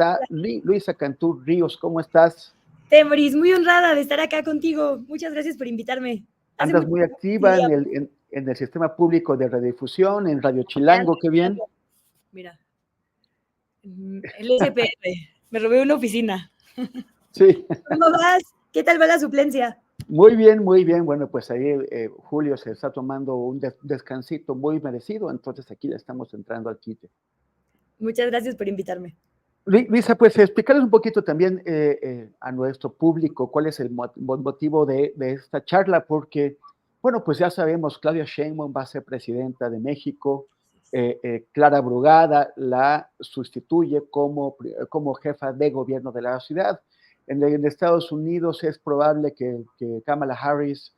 está Luisa Cantú Ríos. ¿Cómo estás? Temoris, muy honrada de estar acá contigo. Muchas gracias por invitarme. Andas muy activa en el sistema público de radiodifusión, en Radio Chilango, qué bien. Mira, el SPR, me robé una oficina. Sí. ¿Cómo vas? ¿Qué tal va la suplencia? Muy bien, muy bien. Bueno, pues ahí Julio se está tomando un descansito muy merecido, entonces aquí le estamos entrando al quite. Muchas gracias por invitarme. Luisa, pues explicarles un poquito también a nuestro público cuál es el motivo de esta charla, porque, bueno, pues ya sabemos, Claudia Sheinbaum va a ser presidenta de México, Clara Brugada la sustituye como jefa de gobierno de la ciudad. En Estados Unidos es probable que Kamala Harris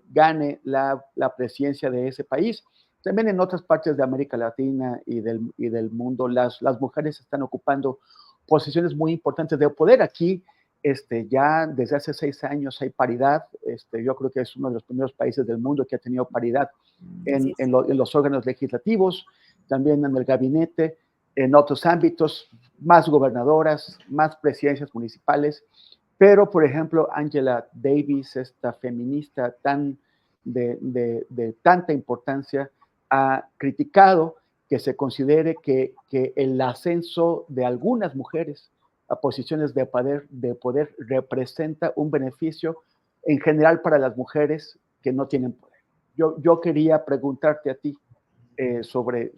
gane la presidencia de ese país. También en otras partes de América Latina y del mundo, las mujeres están ocupando posiciones muy importantes de poder. Aquí, ya desde hace 6 años hay paridad. Yo creo que es uno de los primeros países del mundo que ha tenido paridad en los órganos legislativos, también en el gabinete, en otros ámbitos, más gobernadoras, más presidencias municipales. Pero, por ejemplo, Angela Davis, esta feminista de tanta importancia, ha criticado que se considere que el ascenso de algunas mujeres a posiciones de poder representa un beneficio en general para las mujeres que no tienen poder. Yo quería preguntarte a ti sobre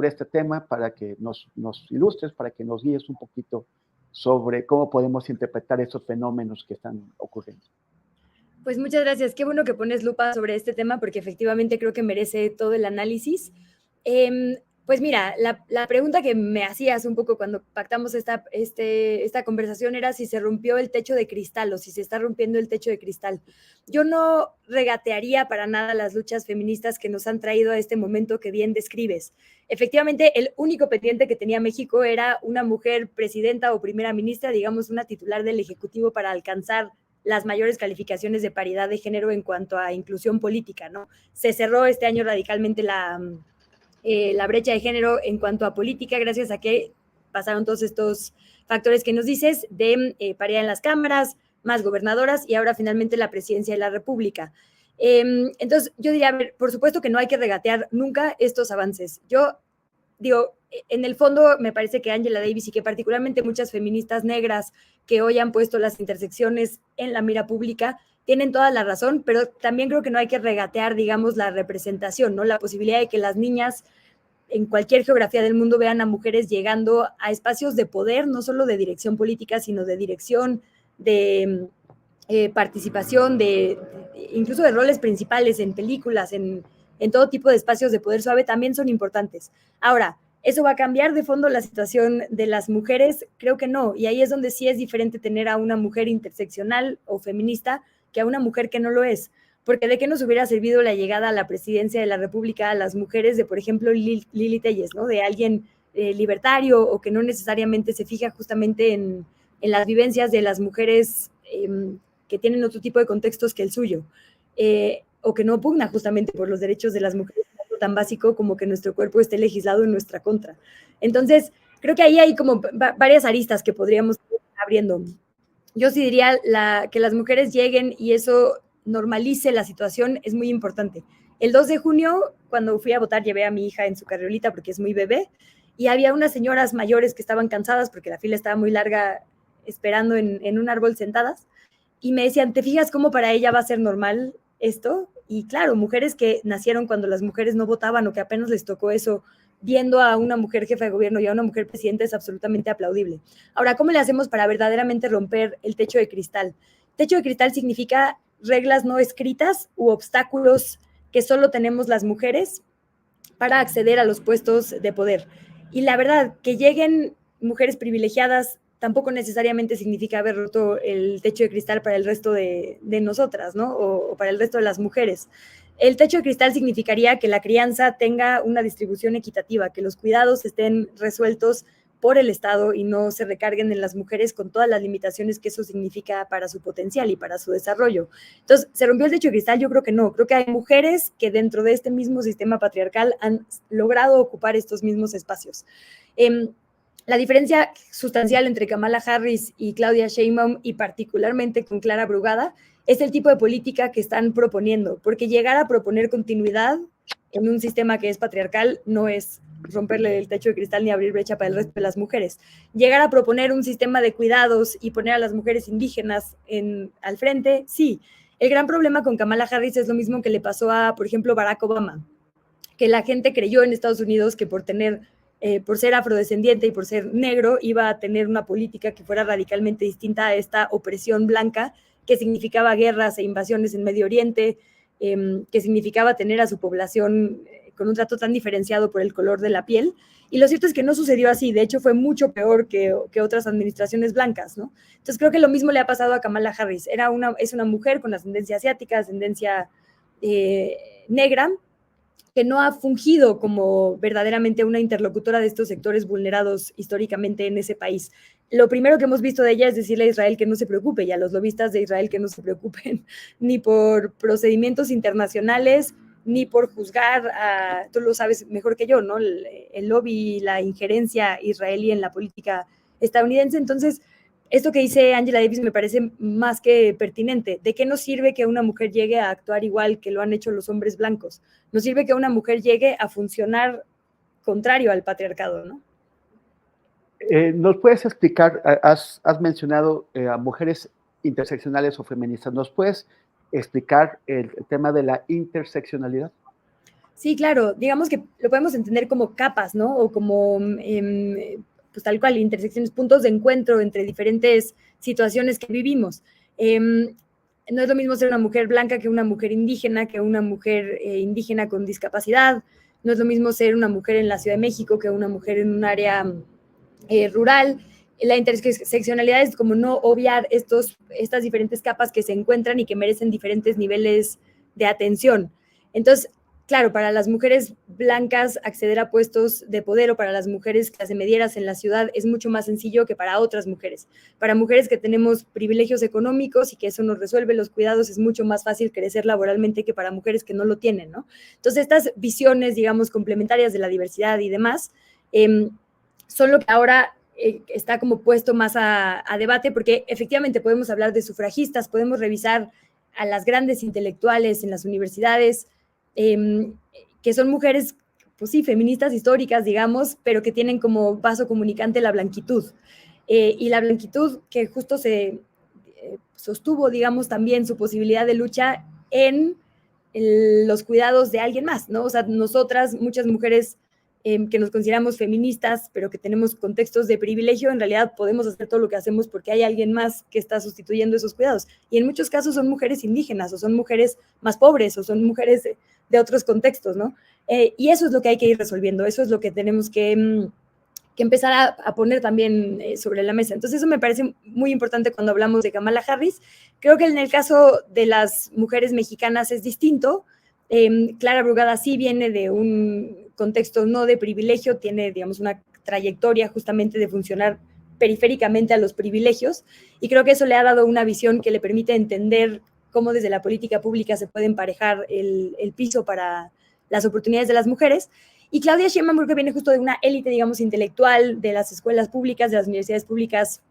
este tema para que nos ilustres, para que nos guíes un poquito sobre cómo podemos interpretar estos fenómenos que están ocurriendo. Pues muchas gracias. Qué bueno que pones lupa sobre este tema porque efectivamente creo que merece todo el análisis. Pues mira, la pregunta que me hacías un poco cuando pactamos esta conversación era si se rompió el techo de cristal o si se está rompiendo el techo de cristal. Yo no regatearía para nada las luchas feministas que nos han traído a este momento que bien describes. Efectivamente, el único pendiente que tenía México era una mujer presidenta o primera ministra, digamos, una titular del Ejecutivo para alcanzar las mayores calificaciones de paridad de género en cuanto a inclusión política, ¿no? Se cerró este año radicalmente la brecha de género en cuanto a política, gracias a que pasaron todos estos factores que nos dices de paridad en las cámaras, más gobernadoras y ahora finalmente la presidencia de la República. Entonces, yo diría, a ver, por supuesto que no hay que regatear nunca estos avances. Yo digo, en el fondo me parece que Angela Davis y que particularmente muchas feministas negras que hoy han puesto las intersecciones en la mira pública tienen toda la razón, pero también creo que no hay que regatear, digamos, la representación, ¿no? La posibilidad de que las niñas en cualquier geografía del mundo vean a mujeres llegando a espacios de poder, no solo de dirección política, sino de dirección, de participación, incluso de roles principales en películas, en todo tipo de espacios de poder suave, también son importantes. Ahora, ¿eso va a cambiar de fondo la situación de las mujeres? Creo que no, y ahí es donde sí es diferente tener a una mujer interseccional o feminista que a una mujer que no lo es, porque ¿de qué nos hubiera servido la llegada a la presidencia de la República a las mujeres de, por ejemplo, Lili Telles, ¿no? De alguien libertario o que no necesariamente se fija justamente en las vivencias de las mujeres que tienen otro tipo de contextos que el suyo, o que no pugna justamente por los derechos de las mujeres, algo tan básico como que nuestro cuerpo esté legislado en nuestra contra. Entonces, creo que ahí hay como varias aristas que podríamos ir abriendo. Yo sí diría que las mujeres lleguen y eso normalice la situación es muy importante. El 2 de junio, cuando fui a votar, llevé a mi hija en su carriolita porque es muy bebé, y había unas señoras mayores que estaban cansadas porque la fila estaba muy larga esperando en un árbol sentadas, y me decían, ¿te fijas cómo para ella va a ser normal esto? Y claro, mujeres que nacieron cuando las mujeres no votaban o que apenas les tocó eso, viendo a una mujer jefa de gobierno y a una mujer presidenta es absolutamente aplaudible. Ahora, ¿cómo le hacemos para verdaderamente romper el techo de cristal? Techo de cristal significa reglas no escritas u obstáculos que solo tenemos las mujeres para acceder a los puestos de poder. Y la verdad, que lleguen mujeres privilegiadas tampoco necesariamente significa haber roto el techo de cristal para el resto de nosotras, ¿no? O para el resto de las mujeres. El techo de cristal significaría que la crianza tenga una distribución equitativa, que los cuidados estén resueltos por el Estado y no se recarguen en las mujeres con todas las limitaciones que eso significa para su potencial y para su desarrollo. Entonces, ¿se rompió el techo de cristal? Yo creo que no. Creo que hay mujeres que dentro de este mismo sistema patriarcal han logrado ocupar estos mismos espacios. La diferencia sustancial entre Kamala Harris y Claudia Sheinbaum, y particularmente con Clara Brugada, es el tipo de política que están proponiendo, porque llegar a proponer continuidad en un sistema que es patriarcal no es romperle el techo de cristal ni abrir brecha para el resto de las mujeres. Llegar a proponer un sistema de cuidados y poner a las mujeres indígenas al frente, sí. El gran problema con Kamala Harris es lo mismo que le pasó a, por ejemplo, Barack Obama, que la gente creyó en Estados Unidos que por ser afrodescendiente y por ser negro, iba a tener una política que fuera radicalmente distinta a esta opresión blanca que significaba guerras e invasiones en Medio Oriente, que significaba tener a su población con un trato tan diferenciado por el color de la piel. Y lo cierto es que no sucedió así, de hecho fue mucho peor que otras administraciones blancas, ¿no? Entonces creo que lo mismo le ha pasado a Kamala Harris. Es una mujer con ascendencia asiática, ascendencia negra, que no ha fungido como verdaderamente una interlocutora de estos sectores vulnerados históricamente en ese país. Lo primero que hemos visto de ella es decirle a Israel que no se preocupe, y a los lobistas de Israel que no se preocupen, ni por procedimientos internacionales, ni por juzgar tú lo sabes mejor que yo, ¿no? El lobby y la injerencia israelí en la política estadounidense. Entonces, esto que dice Angela Davis me parece más que pertinente. ¿De qué nos sirve que una mujer llegue a actuar igual que lo han hecho los hombres blancos? Nos sirve que una mujer llegue a funcionar contrario al patriarcado, ¿no? ¿Nos puedes explicar, has mencionado a mujeres interseccionales o feministas, ¿nos puedes explicar el tema de la interseccionalidad? Sí, claro, digamos que lo podemos entender como capas, ¿no? O como, pues tal cual, intersecciones, puntos de encuentro entre diferentes situaciones que vivimos. No es lo mismo ser una mujer blanca que una mujer indígena, que una mujer indígena con discapacidad. No es lo mismo ser una mujer en la Ciudad de México que una mujer en un área rural. La interseccionalidad es como no obviar estas diferentes capas que se encuentran y que merecen diferentes niveles de atención. Entonces, claro, para las mujeres blancas acceder a puestos de poder, o para las mujeres clase medieras en la ciudad, es mucho más sencillo que para otras mujeres. Para mujeres que tenemos privilegios económicos y que eso nos resuelve los cuidados, es mucho más fácil crecer laboralmente que para mujeres que no lo tienen, ¿no? Entonces, estas visiones, digamos, complementarias de la diversidad y demás, son lo que ahora está como puesto más a debate, porque efectivamente podemos hablar de sufragistas, podemos revisar a las grandes intelectuales en las universidades, que son mujeres, pues sí, feministas históricas, digamos, pero que tienen como vaso comunicante la blanquitud. Y la blanquitud que justo se sostuvo, digamos, también su posibilidad de lucha en los cuidados de alguien más, ¿no? O sea, nosotras, muchas mujeres que nos consideramos feministas, pero que tenemos contextos de privilegio, en realidad podemos hacer todo lo que hacemos porque hay alguien más que está sustituyendo esos cuidados. Y en muchos casos son mujeres indígenas, o son mujeres más pobres, o son mujeres de otros contextos, ¿no? Y eso es lo que hay que ir resolviendo, eso es lo que tenemos que empezar a poner también sobre la mesa. Entonces eso me parece muy importante cuando hablamos de Kamala Harris. Creo que en el caso de las mujeres mexicanas es distinto. Clara Brugada sí viene de un contexto no de privilegio, tiene, digamos, una trayectoria justamente de funcionar periféricamente a los privilegios, y creo que eso le ha dado una visión que le permite entender cómo desde la política pública se puede emparejar el piso para las oportunidades de las mujeres. Y Claudia Sheinbaum creo que viene justo de una élite, digamos, intelectual de las escuelas públicas, de las universidades públicas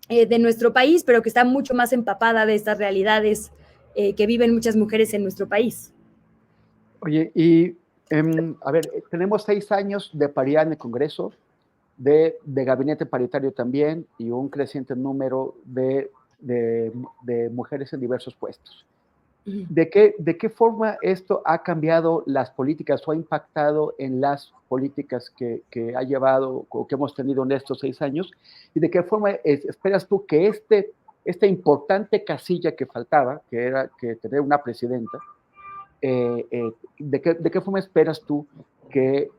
de nuestro país, pero que está mucho más empapada de estas realidades que viven muchas mujeres en nuestro país. Oye, y a ver, tenemos 6 años de paridad en el Congreso, de gabinete paritario también, y un creciente número de mujeres en diversos puestos. ¿De qué forma esto ha cambiado las políticas o ha impactado en las políticas que ha llevado o que hemos tenido en estos 6 años? ¿Y de qué forma esperas tú que esta importante casilla que faltaba, que era que tener una presidenta, ¿de qué forma esperas tú que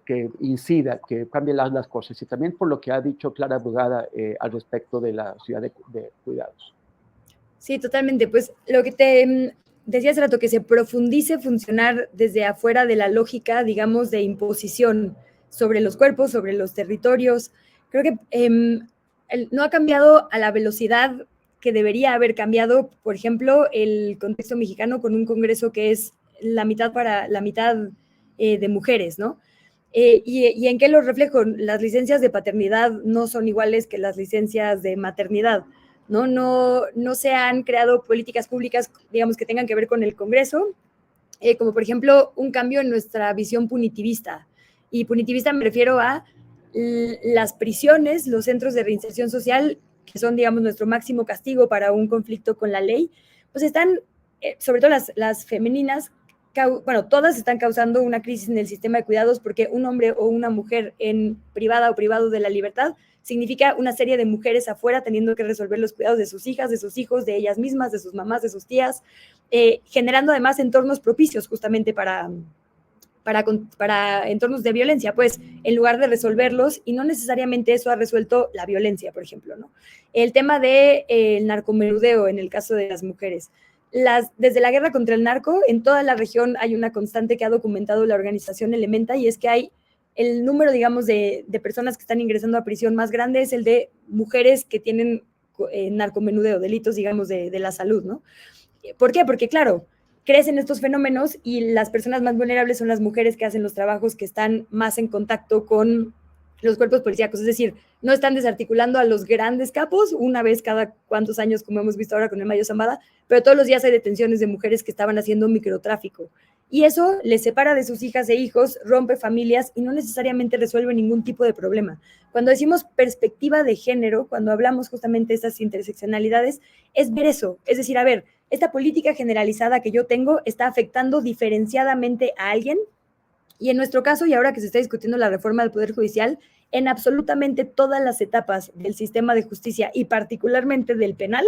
incida, que cambie las cosas? Y también por lo que ha dicho Clara Brugada al respecto de la ciudad de cuidados. Sí, totalmente. Pues lo que te decía hace rato, que se profundice funcionar desde afuera de la lógica, digamos, de imposición sobre los cuerpos, sobre los territorios. Creo que no ha cambiado a la velocidad que debería haber cambiado, por ejemplo, el contexto mexicano con un Congreso que es la mitad de mujeres, ¿no? ¿Y en qué lo reflejo? Las licencias de paternidad no son iguales que las licencias de maternidad, ¿no? No se han creado políticas públicas, digamos, que tengan que ver con el Congreso, como por ejemplo un cambio en nuestra visión punitivista. Y punitivista me refiero a las prisiones, los centros de reinserción social, que son, digamos, nuestro máximo castigo para un conflicto con la ley, pues están, sobre todo las femeninas, bueno, todas están causando una crisis en el sistema de cuidados porque un hombre o una mujer en privada o privado de la libertad significa una serie de mujeres afuera teniendo que resolver los cuidados de sus hijas, de sus hijos, de ellas mismas, de sus mamás, de sus tías, generando además entornos propicios justamente para entornos de violencia, pues en lugar de resolverlos, y no necesariamente eso ha resuelto la violencia, por ejemplo, ¿no? El tema del narcomenudeo en el caso de las mujeres. Desde la guerra contra el narco, en toda la región hay una constante que ha documentado la organización Elementa, y es que hay el número, digamos, de personas que están ingresando a prisión más grande es el de mujeres que tienen narcomenudeo, delitos, digamos, de la salud, ¿no? ¿Por qué? Porque, claro, crecen estos fenómenos y las personas más vulnerables son las mujeres que hacen los trabajos que están más en contacto con los cuerpos policíacos, es decir, no están desarticulando a los grandes capos una vez cada cuantos años, como hemos visto ahora con el Mayo Zambada, pero todos los días hay detenciones de mujeres que estaban haciendo microtráfico. Y eso les separa de sus hijas e hijos, rompe familias y no necesariamente resuelve ningún tipo de problema. Cuando decimos perspectiva de género, cuando hablamos justamente de estas interseccionalidades, es ver eso, es decir, a ver, esta política generalizada que yo tengo está afectando diferenciadamente a alguien, y en nuestro caso, y ahora que se está discutiendo la reforma del Poder Judicial, en absolutamente todas las etapas del sistema de justicia y particularmente del penal,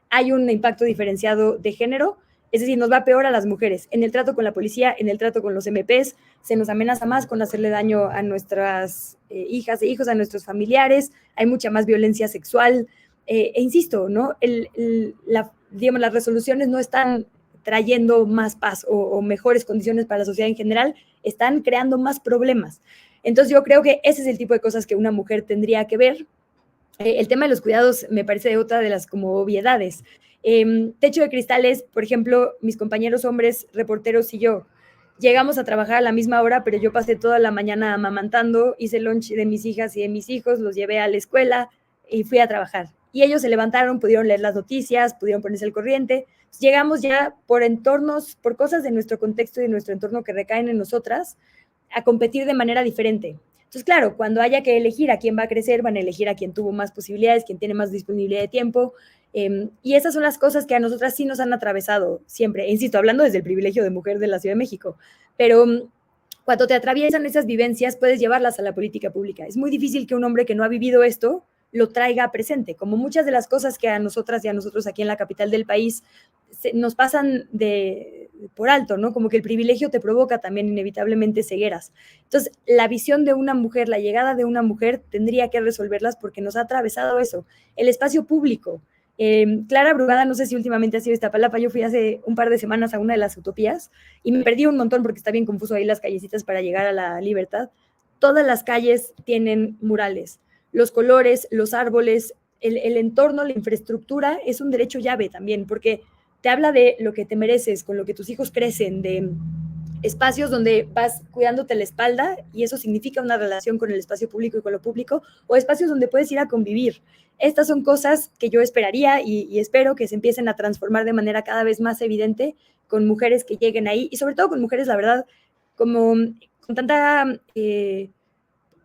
hay un impacto diferenciado de género, es decir, nos va peor a las mujeres. En el trato con la policía, en el trato con los MPs, se nos amenaza más con hacerle daño a nuestras hijas e hijos, a nuestros familiares, hay mucha más violencia sexual, insisto, ¿no? Digamos, las resoluciones no están trayendo más paz o mejores condiciones para la sociedad en general, están creando más problemas. Entonces yo creo que ese es el tipo de cosas que una mujer tendría que ver. El tema de los cuidados me parece otra de las como obviedades. Techo de cristales, por ejemplo, mis compañeros hombres, reporteros y yo, llegamos a trabajar a la misma hora, pero yo pasé toda la mañana amamantando, hice el lunch de mis hijas y de mis hijos, los llevé a la escuela y fui a trabajar. Y ellos se levantaron, pudieron leer las noticias, pudieron ponerse al corriente. Llegamos ya por entornos, por cosas de nuestro contexto y de nuestro entorno que recaen en nosotras, a competir de manera diferente. Entonces, claro, cuando haya que elegir a quién va a crecer, van a elegir a quien tuvo más posibilidades, quien tiene más disponibilidad de tiempo. Y esas son las cosas que a nosotras sí nos han atravesado siempre. E insisto, hablando desde el privilegio de mujer de la Ciudad de México. Pero cuando te atraviesan esas vivencias, puedes llevarlas a la política pública. Es muy difícil que un hombre que no ha vivido esto lo traiga presente, como muchas de las cosas que a nosotras y a nosotros aquí en la capital del país nos pasan por alto, ¿no? Como que el privilegio te provoca también inevitablemente cegueras. Entonces, la visión de una mujer, la llegada de una mujer tendría que resolverlas porque nos ha atravesado eso. El espacio público. Clara Brugada, no sé si últimamente ha sido Iztapalapa, yo fui hace un par de semanas a una de las utopías y me perdí un montón porque está bien confuso ahí las callecitas para llegar a la Libertad. Todas las calles tienen murales. Los colores, los árboles, el entorno, la infraestructura es un derecho llave también, porque te habla de lo que te mereces, con lo que tus hijos crecen, de espacios donde vas cuidándote la espalda y eso significa una relación con el espacio público y con lo público, o espacios donde puedes ir a convivir. Estas son cosas que yo esperaría y espero que se empiecen a transformar de manera cada vez más evidente con mujeres que lleguen ahí y sobre todo con mujeres, la verdad, como con tanta...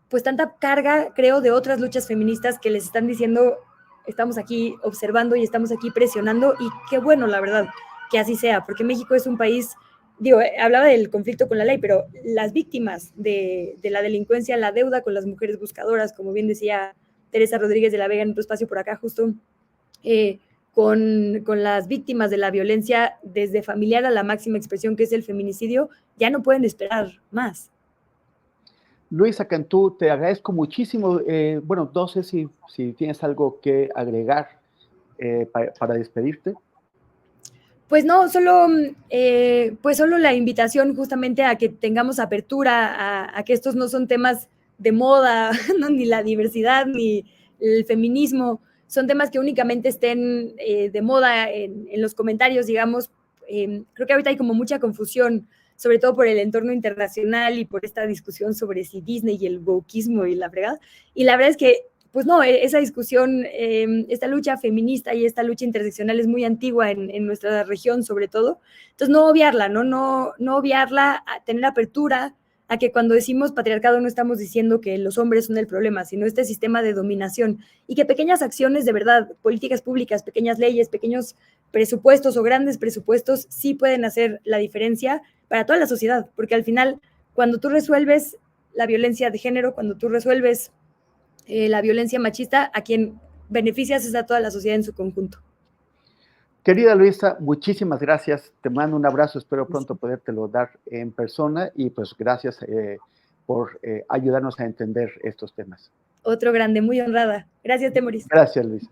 pues tanta carga, creo, de otras luchas feministas que les están diciendo, estamos aquí observando y estamos aquí presionando, y qué bueno, la verdad, que así sea, porque México es un país, digo, hablaba del conflicto con la ley, pero las víctimas de la delincuencia, la deuda con las mujeres buscadoras, como bien decía Teresa Rodríguez de la Vega en otro espacio por acá, justo, con las víctimas de la violencia desde familiar a la máxima expresión que es el feminicidio, ya no pueden esperar más. Luisa Cantú, te agradezco muchísimo. Bueno, no sé si tienes algo que agregar para despedirte. Pues no, solo la invitación justamente a que tengamos apertura, a que estos no son temas de moda, ¿no? Ni la diversidad, ni el feminismo, son temas que únicamente estén de moda en los comentarios, digamos. Creo que ahorita hay como mucha confusión sobre todo por el entorno internacional y por esta discusión sobre si Disney y el wokeismo y la fregada. Y la verdad es que, pues no, esa discusión, esta lucha feminista y esta lucha interseccional es muy antigua en nuestra región, sobre todo. Entonces, no obviarla, no obviarla, tener apertura a que cuando decimos patriarcado no estamos diciendo que los hombres son el problema, sino este sistema de dominación, y que pequeñas acciones de verdad, políticas públicas, pequeñas leyes, pequeños presupuestos o grandes presupuestos sí pueden hacer la diferencia para toda la sociedad, porque al final, cuando tú resuelves la violencia de género, cuando tú resuelves la violencia machista, a quien beneficias es a toda la sociedad en su conjunto. Querida Luisa, muchísimas gracias. Te mando un abrazo. Espero pronto podértelo dar en persona y pues gracias por ayudarnos a entender estos temas. Otro grande, muy honrada. Gracias, Temoris. Gracias, Luisa.